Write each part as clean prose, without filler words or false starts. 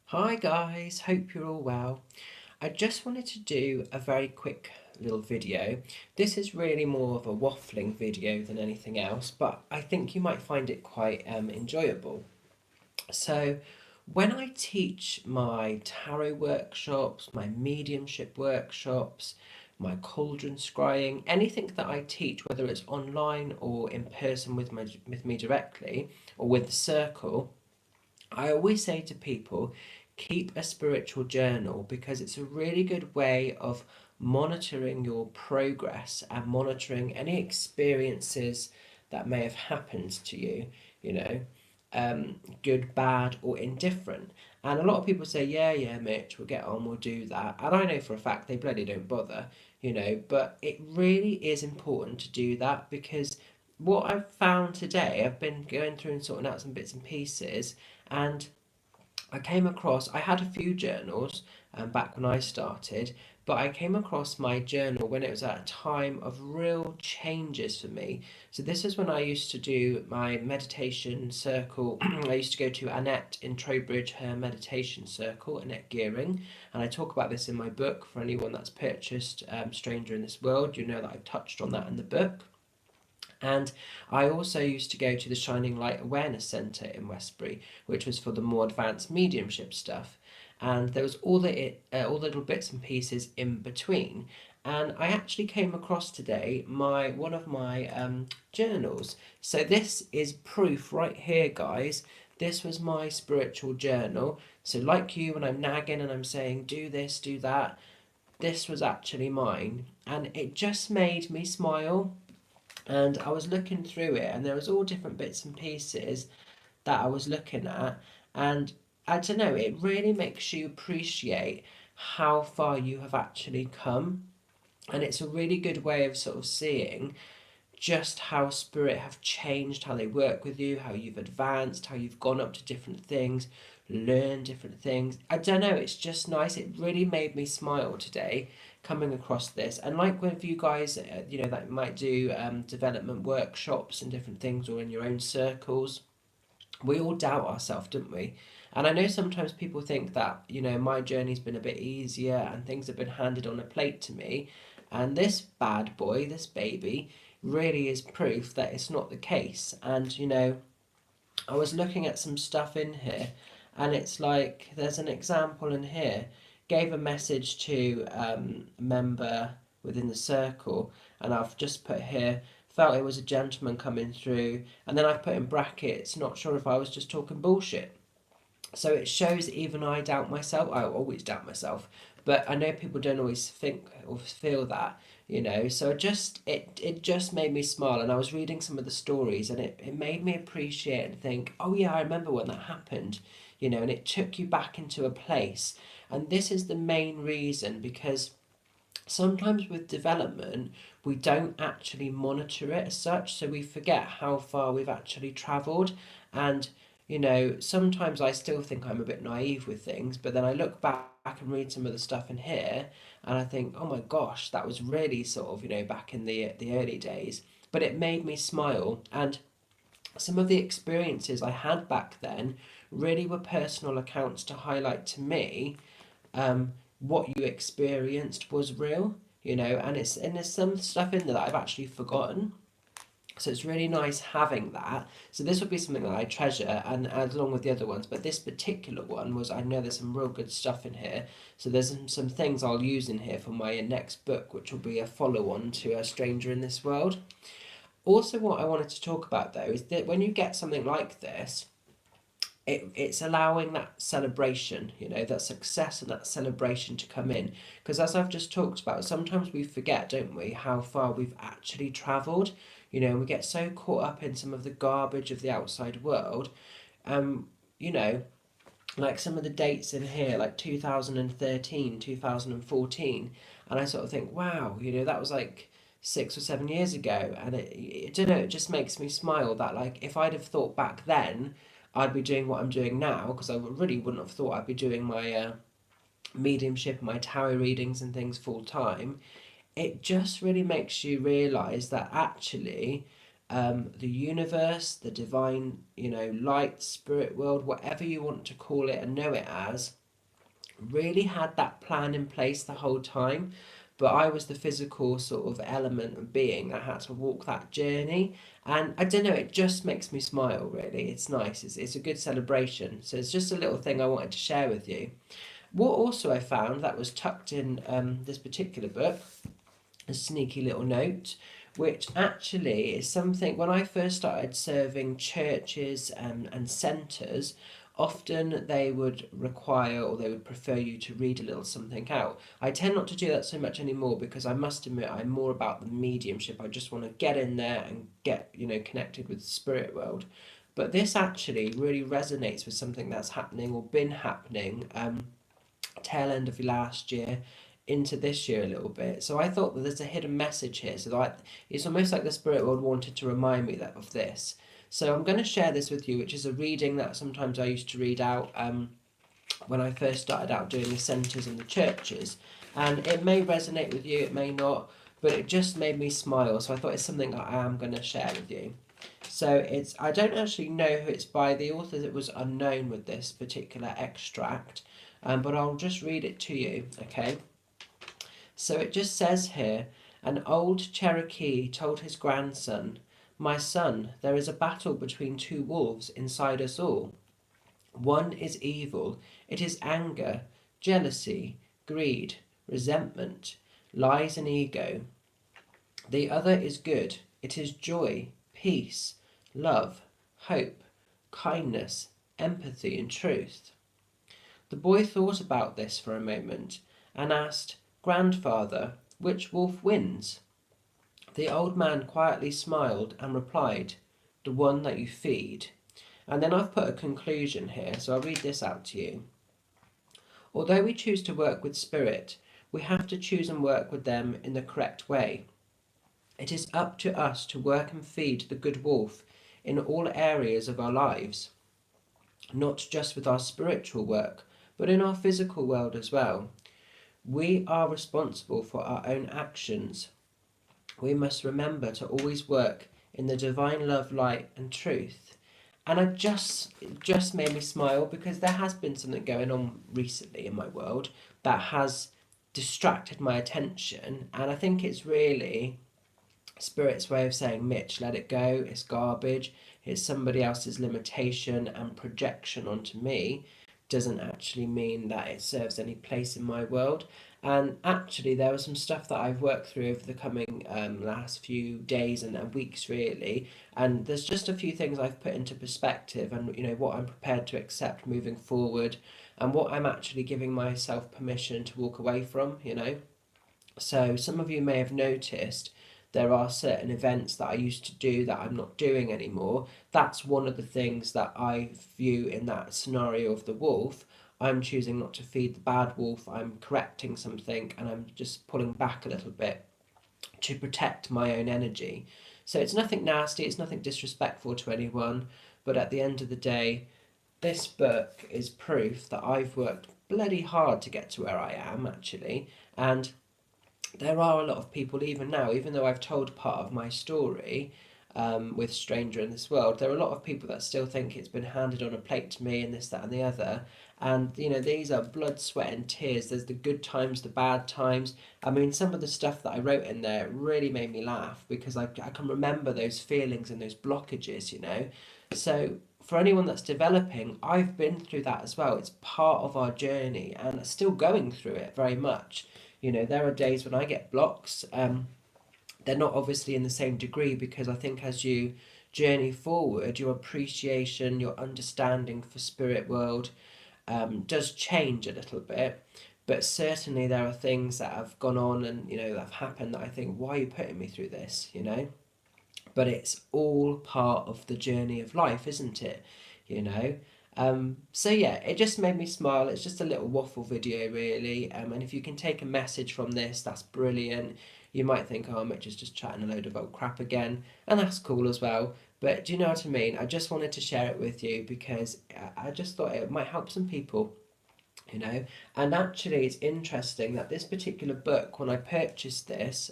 Hi guys, hope you're all well. I just wanted to do a very quick little video. This is really more of a waffling video than anything else, but I think you might find it quite enjoyable. So, when I teach my tarot workshops, my mediumship workshops, my cauldron scrying, anything that I teach, whether it's online or in person with me directly or with the circle, I always say to people, keep a spiritual journal because it's a really good way of monitoring your progress and monitoring any experiences that may have happened to you, you know, good, bad, or indifferent. And a lot of people say, yeah, Mitch, we'll get on, we'll do that. And I know for a fact they bloody don't bother, but it really is important to do that because what I've found today, I've been going through and sorting out some bits and pieces, and I had a few journals back when I started, but I came across my journal when it was at a time of real changes for me. So this is when I used to do my meditation circle. I used to go to Annette in Trowbridge, her meditation circle, Annette Gearing, and I talk about this in my book for anyone that's purchased Stranger in This World. You know that I've touched on that in the book. And I also used to go to the Shining Light Awareness Centre in Westbury, which was for the more advanced mediumship stuff. And there was all the little bits and pieces in between. And I actually came across today my one of my journals. So this is proof right here, guys. This was my spiritual journal. So like you, when I'm nagging and I'm saying do this, do that, this was actually mine, and it just made me smile. And I was looking through it, and there was all different bits and pieces that I was looking at, and I don't know, it really makes you appreciate how far you have actually come, and it's a really good way of sort of seeing just how spirit have changed, how they work with you, how you've advanced, how you've gone up to different things, learned different things. I don't know, it's just nice. It really made me smile today coming across this. And like with you guys, that might do development workshops and different things or in your own circles, we all doubt ourselves, don't we? And I know sometimes people think that, my journey's been a bit easier and things have been handed on a plate to me. And this bad boy, this baby, really is proof that it's not the case. And, I was looking at some stuff in here, and it's like there's an example in here. Gave a message to a member within the circle, and I've just put here, felt it was a gentleman coming through, and then I've put in brackets, not sure if I was just talking bullshit. So it shows even I doubt myself. I always doubt myself, but I know people don't always think or feel that, So it just made me smile, and I was reading some of the stories, and it made me appreciate and think, oh yeah, I remember when that happened, and it took you back into a place. And this is the main reason, because sometimes with development we don't actually monitor it as such, so we forget how far we've actually traveled. And sometimes I still think I'm a bit naive with things, but then I look back and read some of the stuff in here, and I think, oh my gosh, that was really sort of, back in the early days. But it made me smile, and some of the experiences I had back then really were personal accounts to highlight to me what you experienced was real, and there's some stuff in there that I've actually forgotten. So it's really nice having that. So this would be something that I treasure, and along with the other ones. But this particular one was, I know there's some real good stuff in here. So there's some things I'll use in here for my next book, which will be a follow-on to A Stranger in This World. Also, what I wanted to talk about though is that when you get something like this, it's allowing that celebration, that success and that celebration to come in. Because as I've just talked about, sometimes we forget, don't we, how far we've actually travelled. We get so caught up in some of the garbage of the outside world. Um, you know, like some of the dates in here, like 2013, 2014, and I sort of think, wow, that was like 6 or 7 years ago, and I don't know, it just makes me smile that, like, if I'd have thought back then I'd be doing what I'm doing now, because I really wouldn't have thought I'd be doing my mediumship, my tarot readings and things full time. It just really makes you realise that actually the universe, the divine, light, spirit world, whatever you want to call it and know it as, really had that plan in place the whole time. But I was the physical sort of element of being that had to walk that journey. And I don't know, it just makes me smile, really. It's nice, it's a good celebration. So it's just a little thing I wanted to share with you. What also I found that was tucked in this particular book, a sneaky little note, which actually is something when I first started serving churches and centres, often they would require or they would prefer you to read a little something out. I tend not to do that so much anymore because I must admit I'm more about the mediumship. I just want to get in there and get, connected with the spirit world. But this actually really resonates with something that's happening or been happening tail end of last year into this year a little bit. So I thought that there's a hidden message here. So that it's almost like the spirit world wanted to remind me that of this. So I'm going to share this with you, which is a reading that sometimes I used to read out when I first started out doing the centres and the churches. And it may resonate with you, it may not, but it just made me smile. So I thought it's something that I am going to share with you. So I don't actually know who it's by. The author that was unknown with this particular extract, but I'll just read it to you, okay? So it just says here, an old Cherokee told his grandson, "My son, there is a battle between two wolves inside us all. One is evil. It is anger, jealousy, greed, resentment, lies and ego. The other is good. It is joy, peace, love, hope, kindness, empathy and truth." The boy thought about this for a moment and asked, "Grandfather, which wolf wins?" The old man quietly smiled and replied, "The one that you feed." And then I've put a conclusion here, so I'll read this out to you. Although we choose to work with spirit, we have to choose and work with them in the correct way. It is up to us to work and feed the good wolf in all areas of our lives, not just with our spiritual work, but in our physical world as well. We are responsible for our own actions. We must remember to always work in the divine love, light, and truth. And it just made me smile because there has been something going on recently in my world that has distracted my attention, and I think it's really Spirit's way of saying, "Mitch, let it go, it's garbage, it's somebody else's limitation and projection onto me, doesn't actually mean that it serves any place in my world." And actually, there was some stuff that I've worked through over the coming last few days and weeks, really. And there's just a few things I've put into perspective, and what I'm prepared to accept moving forward, and what I'm actually giving myself permission to walk away from. So some of you may have noticed there are certain events that I used to do that I'm not doing anymore. That's one of the things that I view in that scenario of the wolf. I'm choosing not to feed the bad wolf, I'm correcting something, and I'm just pulling back a little bit to protect my own energy. So it's nothing nasty, it's nothing disrespectful to anyone, but at the end of the day, this book is proof that I've worked bloody hard to get to where I am, actually. And there are a lot of people, even now, even though I've told part of my story with Stranger in This World, there are a lot of people that still think it's been handed on a plate to me and this, that, and the other. And these are blood, sweat, and tears. There's the good times, the bad times. I mean, some of the stuff that I wrote in there really made me laugh because I can remember those feelings and those blockages. So for anyone that's developing, I've been through that as well. It's part of our journey and still going through it very much. There are days when I get blocks. They're not obviously in the same degree because I think as you journey forward, your appreciation, your understanding for spirit world does change a little bit. But certainly there are things that have gone on and that have happened that I think, why are you putting me through this? But it's all part of the journey of life, isn't it? You know. So yeah, it just made me smile. It's just a little waffle video, really. And if you can take a message from this, that's brilliant. You might think, oh, Mitch is just chatting a load of old crap again, and that's cool as well. But do you know what I mean? I just wanted to share it with you because I just thought it might help some people. And actually, it's interesting that this particular book, when I purchased this,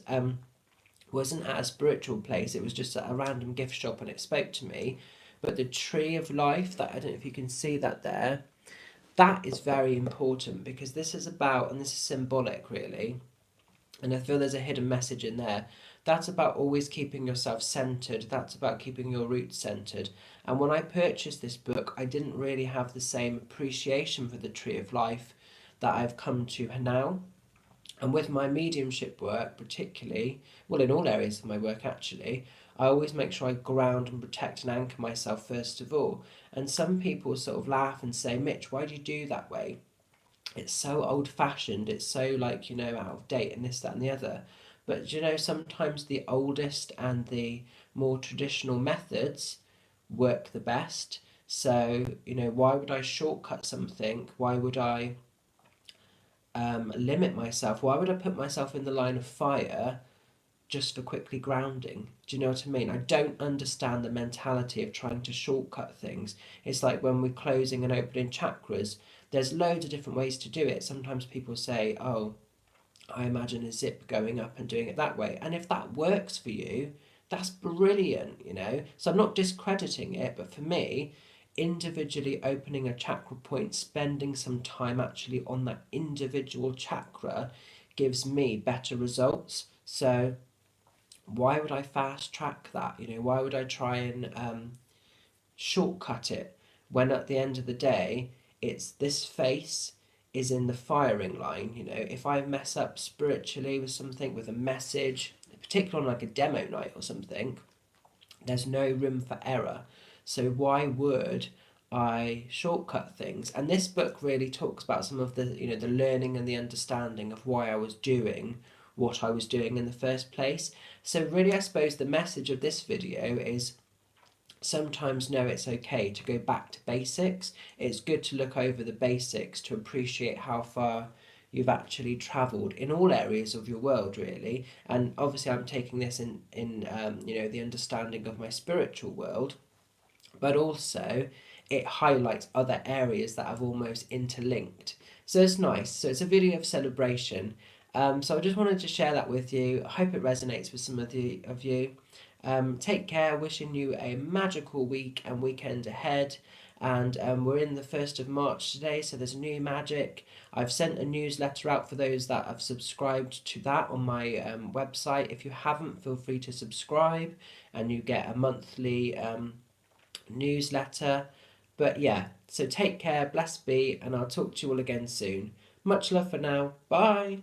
wasn't at a spiritual place, it was just at a random gift shop and it spoke to me. But the tree of life, that I don't know if you can see that there, that is very important because this is about, and this is symbolic really, and I feel there's a hidden message in there. That's about always keeping yourself centered. That's about keeping your roots centered. And when I purchased this book, I didn't really have the same appreciation for the tree of life that I've come to now. And with my mediumship work, particularly, well, in all areas of my work actually, I always make sure I ground and protect and anchor myself first of all. And some people sort of laugh and say, Mitch, why do you do that way? It's so old fashioned, it's so like, out of date and this, that, and the other. But sometimes the oldest and the more traditional methods work the best. So, why would I shortcut something? Why would I limit myself? Why would I put myself in the line of fire just for quickly grounding? Do you know what I mean? I don't understand the mentality of trying to shortcut things. It's like when we're closing and opening chakras, there's loads of different ways to do it. Sometimes people say, oh, I imagine a zip going up and doing it that way. And if that works for you, that's brilliant. So I'm not discrediting it, but for me, individually opening a chakra point, spending some time actually on that individual chakra gives me better results. So why would I fast track that? Why would I try and shortcut it when at the end of the day, it's this face is in the firing line. If I mess up spiritually with something, with a message, particularly on like a demo night or something, there's no room for error. So why would I shortcut things? And this book really talks about some of the learning and the understanding of why I was doing what I was doing in the first place. So really, I suppose the message of this video is sometimes know it's okay to go back to basics. It's good to look over the basics to appreciate how far you've actually travelled in all areas of your world, really. And obviously, I'm taking this in the understanding of my spiritual world, but also it highlights other areas that have almost interlinked. So it's nice. So it's a video of celebration. So I just wanted to share that with you. I hope it resonates with some of you. Take care, wishing you a magical week and weekend ahead. And we're in the 1st of March today, so there's new magic. I've sent a newsletter out for those that have subscribed to that on my website. If you haven't, feel free to subscribe and you get a monthly newsletter. But yeah, so take care, blessed be, and I'll talk to you all again soon. Much love for now. Bye.